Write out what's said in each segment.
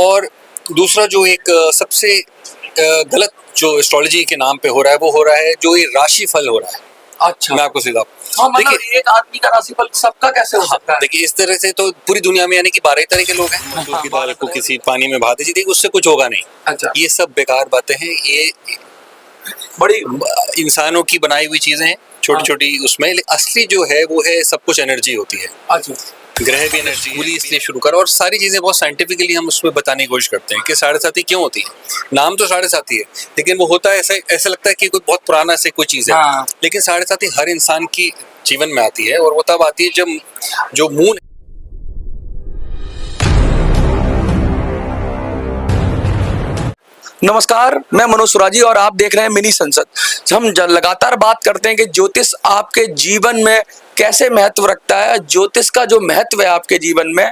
और दूसरा जो एक सबसे गलत जो एस्ट्रोलॉजी के नाम पे हो रहा है, वो हो रहा है जो ये राशि फल हो रहा है। अच्छा, मैं आपको सीधा हाँ, मतलब एक आदमी का राशिफल सबका कैसे हो सकता है? देखिए, इस तरह से तो पूरी दुनिया में यानी कि 12 तरह के लोग हैं। मसूर की दाल को किसी पानी में बहा दीजिए, देखिए उससे कुछ होगा नहीं। अच्छा, ये सब बेकार बातें हैं, ये बड़ी इंसानों की बनाई हुई चीजें हैं, छोटी छोटी। उसमें असली जो है वो है सब कुछ एनर्जी होती है। अच्छा, ग्रह भी एनर्जी पूरी इसलिए शुरू कर, और सारी चीजें बहुत साइंटिफिकली हम उसमें बताने की कोशिश करते हैं कि 7.5 क्यों होती है। नाम तो 7.5 है, लेकिन वो होता है ऐसा लगता है कि कोई बहुत पुराना से कोई चीज है। हाँ। लेकिन 7.5 हर इंसान की जीवन में आती है, और वो तब आती है जब जो मून। नमस्कार, मैं मनोज सुराजी और आप देख रहे हैं मिनी संसद। हम लगातार बात करते हैं कि ज्योतिष आपके जीवन में कैसे महत्व रखता है। ज्योतिष का जो महत्व है आपके जीवन में,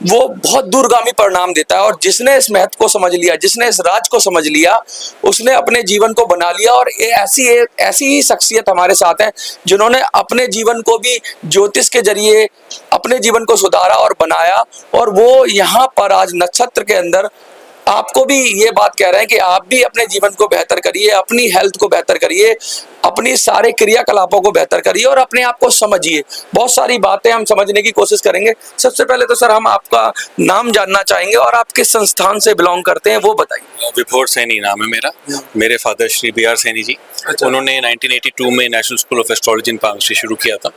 वो बहुत दूरगामी परिणाम देता है। और जिसने इस महत्व को समझ लिया, जिसने इस राज को समझ लिया, उसने अपने जीवन को बना लिया। और ऐसी ही शख्सियत हमारे साथ हैं जिन्होंने अपने जीवन को भी ज्योतिष के जरिए अपने जीवन को सुधारा और बनाया। और वो यहाँ पर आज नक्षत्र के अंदर आपको भी ये बात कह रहे हैं कि आप भी अपने जीवन को बेहतर करिए, अपनी हेल्थ को बेहतर करिए, अपनी सारे क्रियाकलापों को बेहतर करिए और अपने आप को समझिए। बहुत सारी बातें हम समझने की कोशिश करेंगे। सबसे पहले तो सर, हम आपका नाम जानना चाहेंगे और आप किस संस्थान से बिलोंग करते हैं वो बताइए। विभोर सैनी नाम है मेरा। मेरे फादर श्री BR सैनी जी। अच्छा। उन्होंने 1982 में national school of astrology and palmistry शुरू किया था,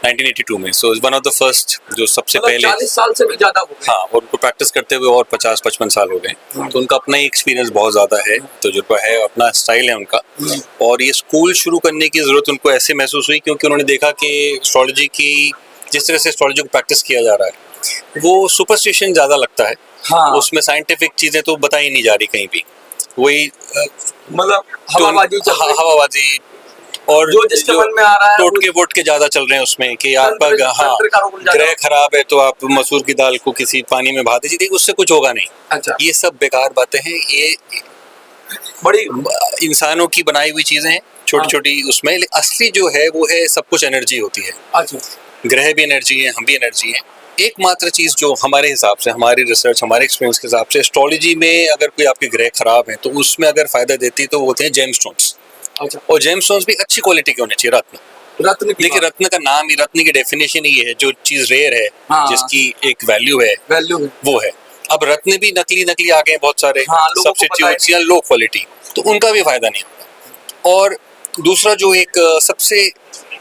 1982 में। So one of the first, जो सबसे पहले 40 साल से भी ज्यादा हो गए। हाँ, और उनको प्रैक्टिस करते हुए और 50-55 साल हो गए। तो उनका अपना ही एक्सपीरियंस बहुत ज़्यादा है, तजुर्बा है, अपना स्टाइल है उनका। और ये स्कूल शुरू करने की ज़रूरत उनको ऐसे महसूस हुई क्योंकि उन्होंने देखा कि एस्ट्रोलॉजी की, जिस तरह से एस्ट्रोलॉजी को प्रैक्टिस किया जा रहा है, वो सुपरस्टिशन ज़्यादा लगता है। हाँ। उसमें साइंटिफिक चीज़ें तो बताई नहीं जा रही कहीं भी। वही मतलब हवाबाजी और जो जिसके मन में आ रहा है, टोटके वोटके ज्यादा चल रहे हैं उसमें कि आपका ग्रह खराब है तो आप मसूर की दाल को किसी पानी में बहा दीजिए, उससे कुछ होगा नहीं। अच्छा, ये सब बेकार बातें हैं, ये बड़ी इंसानों की बनाई हुई चीजें हैं, छोटी छोटी। उसमें असली जो है वो है सब कुछ एनर्जी होती है। अच्छा, ग्रह भी एनर्जी है, हम भी एनर्जी है। एकमात्र चीज जो हमारे हिसाब से, हमारी रिसर्च, हमारे एक्सपीरियंस के हिसाब से, एस्ट्रोलॉजी में अगर कोई आपके ग्रह खराब है तो उसमें अगर फायदा देती है तो वो होते हैं जेमस्टोन्स। अच्छा, और जेमस्टोन्स भी अच्छी क्वालिटी के होने चाहिए। रत्न देखिए, रत्न का नाम ही, रत्न की डेफिनेशन ही है जो चीज रेयर है, हाँ। जिसकी एक वैल्यू है, वो है। अब रत्न भी नकली आ गए हैं बहुत सारे, हाँ, सब्स्टिट्यूट्स या लो क्वालिटी, तो उनका भी फायदा नहीं होता। और दूसरा जो एक सबसे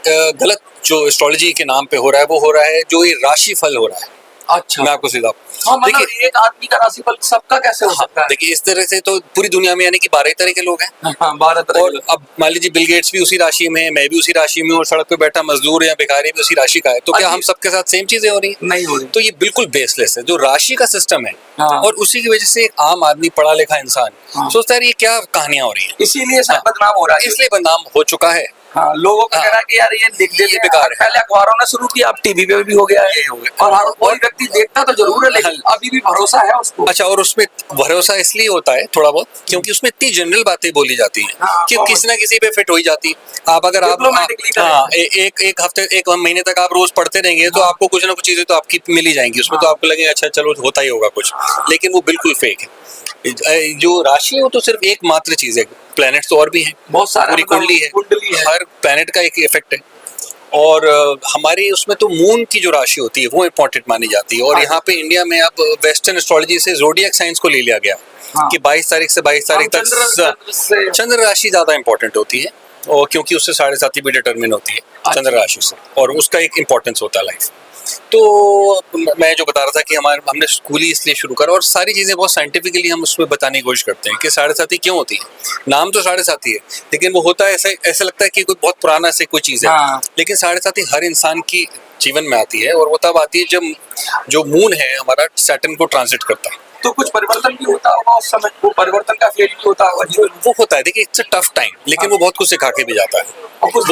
गलत जो एस्ट्रोलॉजी के नाम पे हो रहा है, वो हो रहा है जो ये राशि फल हो रहा है। अच्छा, मैं आपको सीधा हाँ, मतलब एक आदमी का राशिफल सबका कैसे हो सकता है? देखिए, इस तरह से तो पूरी दुनिया में यानी कि 12 तरह के लोग हैं। हाँ, 12 तरह। और अब मान लीजिए बिल गेट्स भी उसी राशि में है, मैं भी उसी राशि में, और सड़क पे बैठा मजदूर या भिखारी भी उसी राशि का है, तो क्या हम सबके साथ सेम चीजें हो रही हैं? नहीं हो रही। तो ये बिल्कुल बेसलेस है जो राशि का सिस्टम है। हाँ। और उसी की वजह से एक आम आदमी, पढ़ा लिखा इंसान सोचता है ये क्या कहानियां हो रही है, इसीलिए बदनाम हो रहा है। इसलिए बदनाम हो चुका है। हाँ, लोगों का कहना है कि यार ये लिख दे, बेकार है। पहले अखबारों ने शुरू किया, अब टीवी पे भी हो गया है, और हर कोई व्यक्ति देखता तो जरूर है, लेकिन अभी भी भरोसा है उसको। अच्छा, और उसमें भरोसा इसलिए होता है थोड़ा बहुत क्योंकि उसमें इतनी जनरल बातें बोली जाती हैं। हाँ, कि किसी ना किसी पे फिट हो ही जाती है। आप अगर एक हफ्ते, एक महीने तक आप रोज पढ़ते रहेंगे तो आपको कुछ ना कुछ चीजें तो आपकी मिल ही जाएंगी उसमें। तो आपको लगेगा अच्छा चलो होता ही होगा कुछ, लेकिन वो बिल्कुल फेक है। जो राशि है वो तो सिर्फ एक मात्र चीज है, प्लैनेट्स तो और भी हैं, बहुत सारी पूरी कुंडली है, हर प्लैनेट का एक इफेक्ट है। और हमारी उसमें तो मून की जो राशि होती है वो इम्पोर्टेंट मानी जाती है। और यहाँ पे इंडिया में अब वेस्टर्न एस्ट्रोलॉजी से ज़ोडिएक साइंस को ले लिया गया। हाँ। कि 22 तारीख से 22 तारीख तक चंद्र राशि ज्यादा इंपॉर्टेंट होती है, और क्योंकि उससे 7.5 भी डिटरमिन होती है चंद्र राशि से, और उसका एक इम्पोर्टेंस होता है लाइफ। तो मैं जो बता रहा था कि हमने स्कूल ही इसलिए शुरू करा, और सारी चीज़ें बहुत साइंटिफिकली हम उसमें बताने की कोशिश करते हैं कि 7.5 क्यों होती है। नाम तो 7.5 है, लेकिन वो होता है ऐसा लगता है कि कोई बहुत पुराना से कोई चीज़ है। हाँ। लेकिन 7.5 हर इंसान की जीवन में आती है, और वो तब आती है जब जो मून है हमारा सैटर्न को ट्रांजिट करता है। तो कुछ परिवर्तन भी होता होगा उस समय, वो परिवर्तन का फेल भी होता होगा। वो होता है, देखिए इट्स अ टफ टाइम, लेकिन वो बहुत कुछ सिखा के भी जाता है और कुछ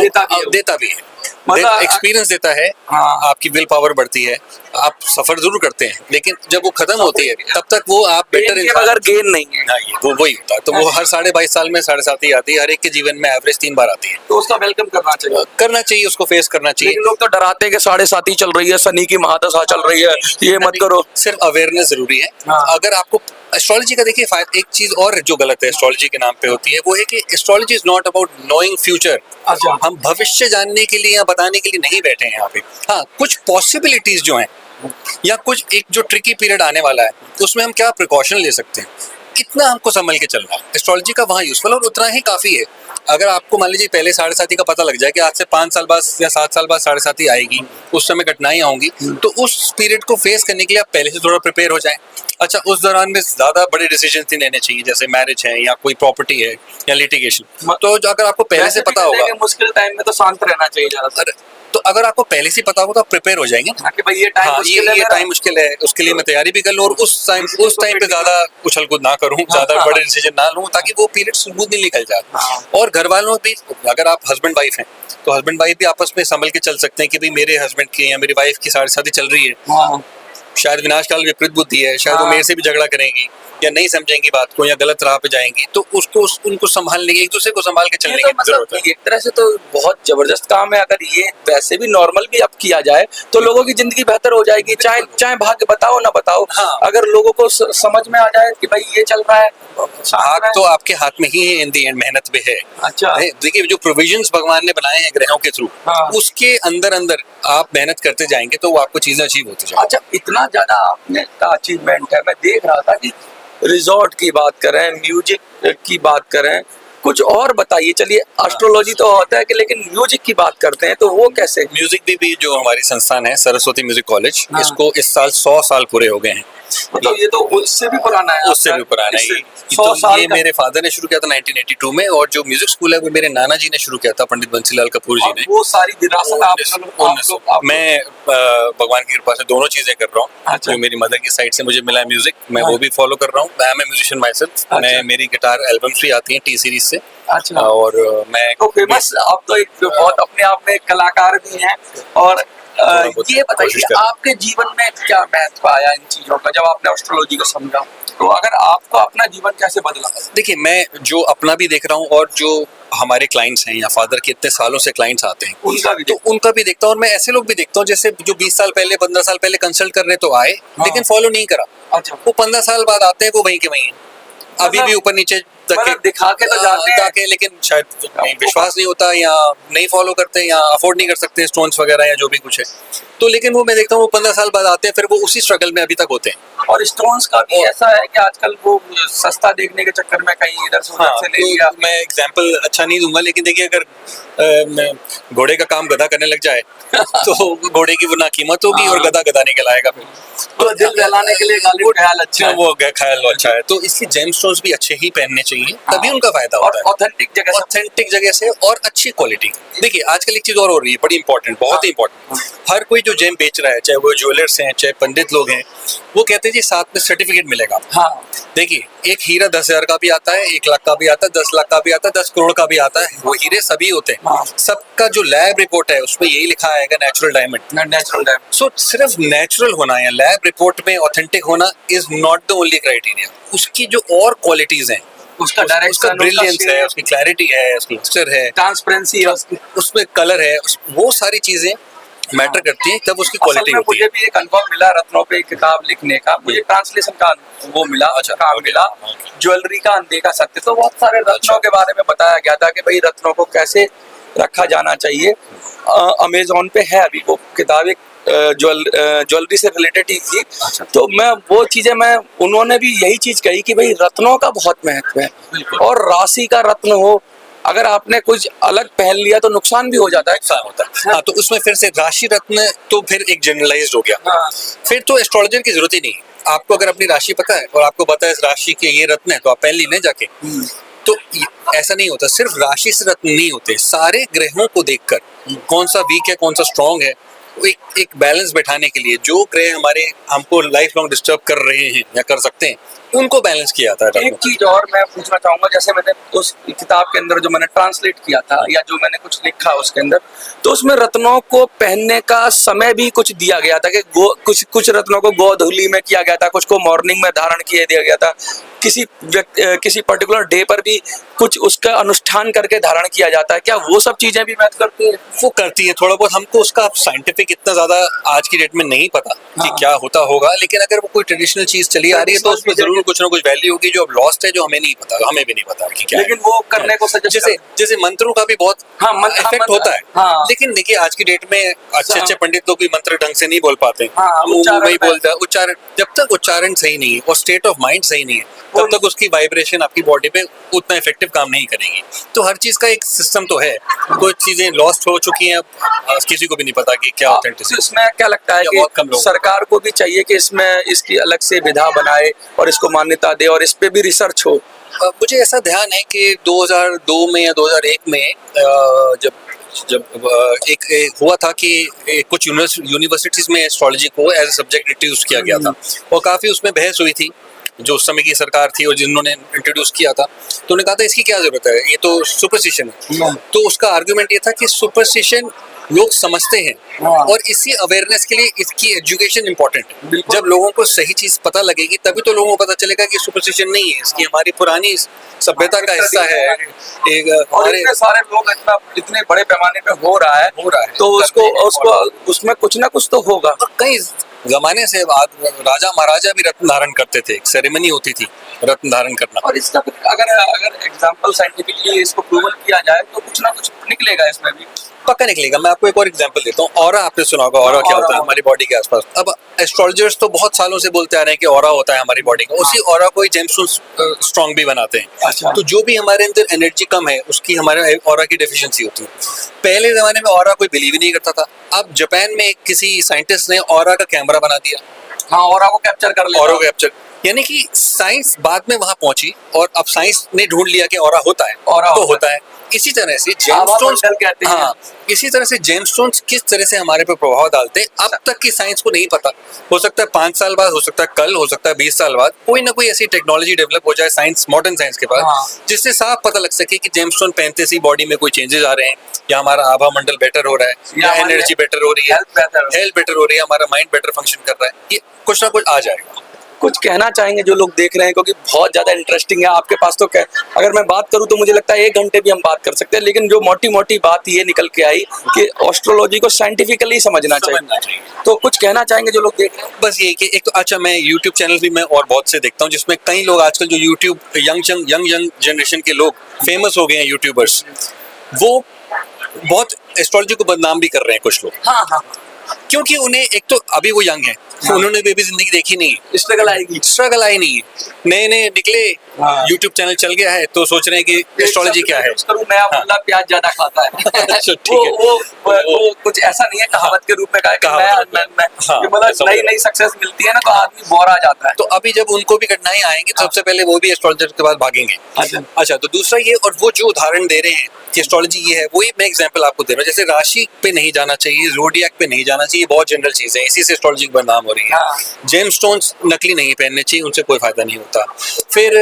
देता भी है, मतलब एक्सपीरियंस देता है। हाँ। आपकी विल पावर बढ़ती है, आप सफर जरूर करते हैं, लेकिन जब वो खत्म होती है तब तक वो आप बेटर इंसान, अगर गेन नहीं है। हाँ, वो वही होता है। तो वो हर 22.5 साल में 7.5 ही आती है, हर एक के जीवन में एवरेज 3 बार आती है। तो उसका वेलकम करना चाहिए, उसको फेस करना चाहिए। लोग तो डराते हैं कि 7.5 चल रही है, शनि की महादशा चल रही है, ये मत करो। सिर्फ अवेयरनेस जरूरी है। हाँ। अगर आपको एस्ट्रोलॉजी का देखिए एक चीज और जो गलत है एस्ट्रोलॉजी के नाम पे होती है वो है कि astrology is not about knowing future. अच्छा। हम भविष्य जानने के लिए या बताने के लिए नहीं बैठे हैं यहाँ पे। हाँ, कुछ पॉसिबिलिटीज जो हैं या कुछ एक जो ट्रिकी पीरियड आने वाला है उसमें हम क्या प्रिकॉशन ले सकते हैं, इतना हमको संभल के चलना है। एस्ट्रोलॉजी का वहाँ यूजफुल और उतना ही काफी है। अगर आपको मान लीजिए पहले 7.5 का पता लग जाए कि आज से 5 साल बाद या 7 साल बाद 7.5 आएगी, उस समय घटनाएं होंगी, तो उस पीरियड को फेस करने के लिए आप पहले से थोड़ा प्रिपेयर हो जाएं। अच्छा, उस दौरान में ज्यादा बड़े डिसीजन नहीं लेने चाहिए, जैसे मैरिज है या कोई प्रॉपर्टी है या लिटिगेशन। तो जो अगर आपको पहले से पता होगा, मुश्किल टाइम में तो शांत रहना चाहिए ज्यादातर। तो अगर आपको पहले से पता होगा तो आप प्रिपेयर हो जाएंगे कि भाई ये टाइम मुश्किल है, ये टाइम मुश्किल है, उसके लिए मैं तैयारी भी कर लूँ और उस टाइम पे ज्यादा उछल कूद ना करूँ, ज्यादा बड़े डिसीजन ना लूँ, ताकि वो पीरियड स्मूथली निकल जाए। और घर वालों भी, अगर आप हस्बैंड वाइफ हैं तो हस्बैंड वाइफ भी आपस में संभल के चल सकते हैं कि भाई मेरे हस्बैंड की या मेरी वाइफ की 7.5 चल रही है, शायद विनाशकाल विपरीत बुद्धि है, शायद वो मेरे से भी झगड़ा करेंगी या नहीं समझेंगी बात को या गलत राह पे जाएंगी, तो उसको उनको संभालने की, एक दूसरे को संभाल के चलने की जरूरत है। एक तरह से तो बहुत जबरदस्त काम है। अगर ये वैसे भी नॉर्मल भी अब किया जाए तो लोगों की जिंदगी बेहतर हो जाएगी। चाहे भाग्य बताओ ना बताओ, अगर लोगों को समझ में आ जाए कि भाई ये चल रहा है, भाग तो आपके हाथ में ही है, इन दी एंड मेहनत भी है। अच्छा, देखिए जो प्रोविजंस भगवान ने बनाए हैं ग्रहों के थ्रू, उसके अंदर अंदर आप मेहनत करते जाएंगे तो वो आपको चीजें अचीव होती जाएंगी। अच्छा, इतना ज्यादा आपने का अचीवमेंट है। मैं देख रहा था कि रिजॉर्ट की बात करें, म्यूजिक की बात करें, कुछ और बताइए। चलिए, एस्ट्रोलॉजी तो होता है कि, लेकिन म्यूजिक की बात करते हैं तो वो कैसे? म्यूजिक भी जो हमारी संस्थान है सरस्वती म्यूजिक कॉलेज, इसको इस साल 100 साल पूरे हो गए हैं। मतलब ये तो उससे भी पुराना है। उससे भी पुराना है। 100 साल ये मेरे फादर ने शुरू किया था 1982 में, और जो म्यूजिक स्कूल है वो मेरे नाना जी ने शुरू किया था, पंडित बंसीलाल कपूर जी ने। वो सारी विरासत आप मैं भगवान की कृपा से दोनों चीजें कर रहा हूँ। अच्छा। जो मेरी मदर की साइड से मुझे मिला है म्यूजिक, मैं वो भी फॉलो कर रहा हूँ। I am a musician myself. मैं मेरी गिटार एल्बम्स भी आती हैं टी सीरीज से। अच्छा। और मैं तो फेमस, आप तो एक बहुत अपने आप में कलाकार भी हैं। और ये बताइए, आपके जीवन में क्या महत्व आया इन चीजों का जब आपने एस्ट्रोलॉजी को समझा? तो अगर आपको अपना जीवन कैसे बदला? देखिए, मैं जो अपना भी देख रहा हूँ और जो हमारे क्लाइंट्स हैं या फादर के इतने सालों से क्लाइंट्स आते हैं उनका भी देखता हूँ। और मैं ऐसे लोग भी देखता हूँ जैसे जो 20 साल पहले 15 साल पहले कंसल्ट करने तो आए, लेकिन फॉलो नहीं करा। अच्छा। वो 15 साल बाद आते हैं, वो वहीं के वहीं हैं, अभी भी ऊपर नीचे दिखा के तो जाते हैं, लेकिन शायद विश्वास नहीं होता या नहीं फॉलो करते या अफोर्ड नहीं कर सकते स्टोन्स वगैरह या जो भी कुछ है। तो लेकिन वो मैं देखता हूँ वो 15 साल बाद आते हैं, फिर वो उसी स्ट्रगल में अभी तक होते हैं। और स्टोन्स का भी ऐसा है कि आजकल वो सस्ता देखने के चक्कर में कहीं इधर से उधर से ले लिया। तो मैं एग्जांपल अच्छा नहीं दूंगा, लेकिन देखिए अगर घोड़े का काम गधा करने लग जाए तो घोड़े की वो ना कीमत होगी और गधा गधा नहीं कहलाएगा फिर। तो दिल दहलाने के लिए ख्याल अच्छा है, वो ख्याल अच्छा है। तो इसलिए जेमस्टोन्स भी अच्छे ही पहनने चाहिए, तभी उनका फायदा होता है। ऑथेंटिक जगह से और अच्छी क्वालिटी। देखिए, आजकल एक चीज और हो रही है बड़ी इंपॉर्टेंट, बहुत ही इंपॉर्टेंट। हर कोई जो जेम बेच रहा है, चाहे वो ज्वेलर्स हैं चाहे पंडित लोग हैं, वो कहते हैं जी साथ में सर्टिफिकेट मिलेगा। देखिए, एक हीरा 10,000 का भी आता है, 1 लाख का भी आता है, 10 लाख का भी आता है, 10 करोड़ का भी आता है। वो हीरे सभी होते हैं। सबका जो लैब रिपोर्ट है उसमें यही लिखा आएगा नेचुरल डायमंड। सो सिर्फ नेचुरल होना या लैब रिपोर्ट में ऑथेंटिक होना is not the only criteria. उसकी जो और क्वालिटीज हैं, उसका डायरेक्शन, ब्रिलियंस है, उसकी क्लैरिटी है, उसकी लुस्टर है, ट्रांसपेरेंसी है, उसमें कलर है, वो सारी चीजें मैटर करती है, तब उसकी क्वालिटी होती है। मुझे भी एक अनुभव मिला रत्नों पे किताब लिखने का, मुझे ट्रांसलेशन का वो मिला। अच्छा, काम मिला ज्वेलरी का अनदेखा सत्य। तो बहुत सारे रत्नों के बारे में बताया गया था कि भाई रत्नों को कैसे रखा जाना चाहिए। अमेज़न पे है अभी वो किताब, एक ज्वेलरी से रिलेटेड ही थी। तो मैं वो चीजें उन्होंने भी यही चीज कही कि भाई रत्नों का बहुत महत्व है, और राशि का रत्न हो, अगर आपने कुछ अलग पहन लिया तो नुकसान भी हो जाता है। नुकसान होता है। हाँ, तो उसमें फिर से राशि रत्न तो फिर एक जनरलाइज्ड हो गया। फिर तो एस्ट्रोलॉजर की जरूरत ही नहीं। आपको अगर अपनी राशि पता है और आपको पता है इस राशि के ये रत्न है, तो आप पहन लीजिए जाके। तो ऐसा नहीं होता, सिर्फ राशि से रत्न नहीं होते, सारे ग्रहों को देखकर कौन सा वीक है कौन सा स्ट्रॉन्ग है, एक बैलेंस बैठाने के लिए जो ग्रह हमारे हमको लाइफ लॉन्ग डिस्टर्ब कर रहे हैं या कर सकते हैं, उनको बैलेंस किया जाता है। एक चीज और मैं पूछना चाहूंगा, जैसे मैंने उस किताब के अंदर जो मैंने ट्रांसलेट किया था या जो मैंने कुछ लिखा उसके अंदर, तो उसमें रत्नों को पहनने का समय भी कुछ दिया गया था कि कुछ रत्नों को गोधूली में किया गया था, कुछ को मॉर्निंग में धारण किया दिया गया था, किसी पर्टिकुलर डे पर भी कुछ उसका अनुष्ठान करके धारण किया जाता है। क्या वो सब चीजें भी मैच करती है? वो करती है थोड़ा बहुत। हमको उसका साइंटिफिक साइंटिफिक इतना ज्यादा आज की डेट में नहीं पता कि हाँ। क्या होता होगा, लेकिन अगर वो कोई ट्रेडिशनल चीज चली आ रही है तो उसमें जरूर कुछ ना कुछ वैल्यू होगी जो अब लॉस्ट है, जो हमें नहीं पता, हमें भी नहीं पता कि क्या लेकिन वो करने को सजेस्ट जैसे जैसे मंत्रों का भी बहुत इफेक्ट होता है। हाँ। लेकिन देखिए आज की डेट में अच्छे अच्छे पंडित लोग भी मंत्र ढंग से नहीं बोल पाते, हाँ, मुंह में ही बोलता है। उच्चारण, जब तक उच्चारण सही नहीं है और स्टेट ऑफ माइंड सही नहीं है तब तक उसकी वाइब्रेशन आपकी बॉडी पे उतना इफेक्टिव काम नहीं करेगी। तो हर चीज का एक सिस्टम तो है, कुछ चीजें लॉस्ट हो चुकी हैं, अब किसी को भी नहीं पता कि क्या ऑथेंटिसिटी। इसमें क्या लगता है कि सरकार को भी चाहिए कि इसमें इसकी अलग से विधा बनाए और इसको मान्यता दे और इस पे भी रिसर्च हो? मुझे ऐसा ध्यान है कि 2002 में या 2001 में जब एक हुआ था कि कुछ यूनिवर्सिटीज में एस्ट्रोलॉजी को एज अ सब्जेक्ट इंट्रोड्यूस किया गया था और काफी उसमें बहस हुई थी जो उस समय की सरकार थी और जिन्होंने इंट्रोड्यूस किया था। तो उन्होंने कहा था इसकी क्या जरूरत है, ये तो सुपरस्टिशन है। तो उसका आर्गुमेंट ये था कि सुपरस्टिशन लोग समझते हैं और इसी अवेयरनेस के लिए इसकी एजुकेशन इंपॉर्टेंट है। जब लोगों को सही चीज पता लगेगी तभी तो लोगों को पता चलेगा कि सुपरस्टिशन नहीं है, इसकी हमारी पुरानी सभ्यता का हिस्सा है। और इतने सारे लोग इतने बड़े पैमाने पे हो रहा है तो उसको उसमें कुछ ना कुछ तो होगा। कई जमाने से राजा महाराजा भी रत्न धारण करते थे, एक सेरेमनी होती थी रत्न धारण करना। और इसका अगर एग्जांपल साइंटिफिकली इसको प्रूवन किया जाए तो कुछ ना कुछ निकलेगा इसमें भी, पक्का निकलेगा। मैं आपको एक और एग्जांपल देता हूँ। ऑरा आपने सुना होगा, ऑरा क्या होता है हमारी बॉडी के आसपास। अब एस्ट्रोलॉजर्स तो बहुत सालों से बोलते आ रहे हैं कि ऑरा होता है हमारी बॉडी का, उसी ऑरा को ही जेमस्टोन स्ट्रॉन्ग भी बनाते हैं। अच्छा। तो जो भी हमारे अंदर एनर्जी कम है उसकी हमारे ऑरा की डेफिशिएंसी होती है। पहले जमाने में ऑरा कोई बिलीव ही नहीं करता था। अब जापान में किसी साइंटिस्ट ने ऑरा का कैमरा बना दिया। हाँ, ऑरा को कैप्चर कर लिया। ऑरा को कैप्चर, यानी कि साइंस बाद में वहां पहुंची और अब साइंस ने ढूंढ लिया कि ऑरा होता है, ऑरा तो होता है। इसी तरह से जेमस्टोन्स कहते हैं। हाँ, इसी तरह से जेमस्टोन्स किस तरह से हमारे पे प्रभाव डालते हैं अब तक की साइंस को नहीं पता। हो सकता है 5 साल बाद, हो सकता है कल, हो सकता है 20 साल बाद कोई ना कोई ऐसी टेक्नोलॉजी डेवलप हो जाए साइंस, मॉडर्न साइंस के पास, जिससे साफ पता लग सके कि जेमस्टोन पहनते ही बॉडी में कोई चेंजेस आ रहे हैं, या हमारा आभा मंडल बेटर हो रहा है, या एनर्जी बेटर हो रही है, हेल्थ बेटर हो रही है, हमारा माइंड बेटर फंक्शन कर रहा है। ये कुछ ना कुछ आ जाएगा। कुछ कहना चाहेंगे जो लोग देख रहे हैं, क्योंकि बहुत ज्यादा इंटरेस्टिंग है आपके पास। तो अगर मैं बात करूं तो मुझे लगता है 1 घंटे भी हम बात कर सकते हैं, लेकिन जो मोटी मोटी बात ये निकल के आई कि एस्ट्रोलॉजी को साइंटिफिकली समझना चाहिए। तो कुछ कहना चाहेंगे जो लोग देख रहे हैं? बस ये कि एक तो अच्छा, मैं यूट्यूब चैनल भी मैं और बहुत से देखता हूँ जिसमें कई लोग आजकल जो यूट्यूब यंग जनरेशन के लोग फेमस हो गए हैं यूट्यूबर्स, वो बहुत एस्ट्रोलॉजी को बदनाम भी कर रहे हैं कुछ लोग। हाँ, क्योंकि उन्हें एक तो अभी वो यंग है, उन्होंने भी जिंदगी देखी नहीं है, स्ट्रगल आई नहीं है, नए नए निकले, यूट्यूब चैनल चल गया है तो सोच रहे हैं कि एस्ट्रोलॉजी क्या है। नया मुल्ला प्याज ज्यादा खाता है। अच्छा, ठीक है। वो कुछ ऐसा नहीं है कहावत के रूप में मतलब नई सक्सेस मिलती है ना तो आदमी बोर आ जाता है। तो अभी जब उनको भी कठिनाई आएंगी तो सबसे पहले वो भी एस्ट्रोलॉजर के बाद भागेंगे। अच्छा, तो दूसरा ये, और वो जो उदाहरण दे रहे हैं कि एस्ट्रोलॉजी ये है, वही मैं एग्जांपल आपको दे रहा हूँ। जैसे राशि पे नहीं जाना चाहिए, ज़ोडिएक पे नहीं जाना चाहिए, बहुत जनरल चीजें हैं, इसी से एस्ट्रोलॉजी बदनाम हो रही है। जेमस्टोन्स नकली नहीं पहनने चाहिए, उनसे कोई फायदा नहीं होता। फिर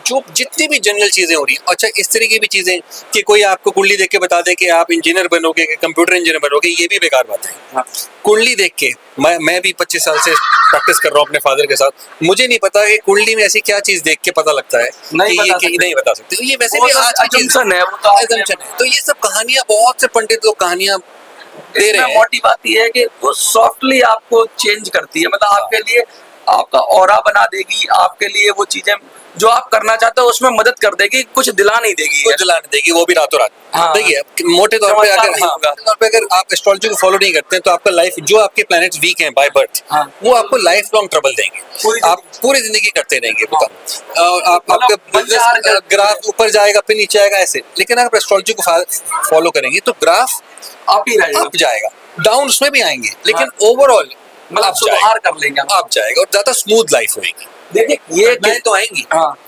जो जितनी भी जनरल चीजें हो रही हैं, अच्छा इस तरह की भी चीजें कि कोई आपको कुंडली देख के बता दे कि आप इंजीनियर बनोगे, कंप्यूटर इंजीनियर बनोगे, ये भी बेकार बात है। कुंडली देख के मैं भी 25 साल से प्रैक्टिस कर रहा हूँ अपने फादर के साथ, मुझे नहीं पता कि कुंडली में ऐसी क्या चीज देख के पता लगता है कि ये नहीं बता सकते। तो ये वैसे भी आज की चीज है, तो ये सब कहानियां, बहुत से पंडित लोग कहानियां दे रहे हैं। मोटी बात ये है कि वो सॉफ्टली आपको चेंज करती है, मतलब आपके लिए आपका ऑरा बना देगी, आपके लिए वो चीजें जो आप करना चाहते हो उसमें मदद कर देगी, कुछ दिला नहीं देगी, वो भी रातों रात। देखिए मोटे तौर पे अगर आप एस्ट्रोलॉजी को फॉलो नहीं करते हैं तो आपका लाइफ, जो आपके प्लैनेट्स वीक हैं बाय बर्थ, वो आपको लाइफ लॉन्ग ट्रबल देंगे, आप पूरी जिंदगी करते रहेंगे। आपका बिजनेस ग्राफ ऊपर जाएगा फिर नीचे आएगा ऐसे, लेकिन अगर एस्ट्रोलॉजी को फॉलो करेंगे तो ग्राफ अप जाएगा, डाउन उसमें भी आएंगे, लेकिन ओवरऑल मतलब सुधार कर लेंगे, आप जाएगा और ज्यादा स्मूथ लाइफ होगी। देखिए ये तो आएंगी,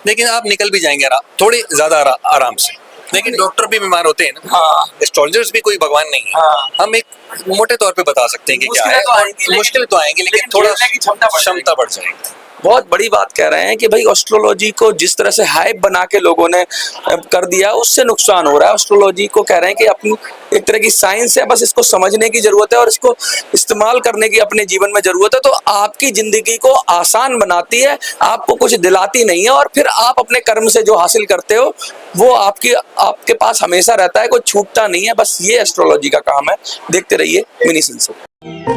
लेकिन आप निकल भी जाएंगे थोड़े ज्यादा आराम से। लेकिन डॉक्टर भी बीमार होते हैं ना, एस्ट्रोलॉजर्स भी कोई भगवान नहीं है। हम एक मोटे तौर पे बता सकते हैं कि क्या है, मुश्किल तो आएंगे लेकिन थोड़ा क्षमता बढ़ जाएगी। बहुत बड़ी बात कह रहे हैं कि भाई एस्ट्रोलॉजी को जिस तरह से हाइप बना के लोगों ने कर दिया उससे नुकसान हो रहा है। एस्ट्रोलॉजी को कह रहे हैं कि अपनी एक तरह की साइंस है, बस इसको समझने की जरूरत है और इसको इस्तेमाल करने की अपने जीवन में जरूरत है। तो आपकी जिंदगी को आसान बनाती है, आपको कुछ दिलाती नहीं है, और फिर आप अपने कर्म से जो हासिल करते हो वो आपके पास हमेशा रहता है, कोई छूटता नहीं है। बस ये एस्ट्रोलॉजी का काम है। देखते रहिए मिनी सेंसर। है।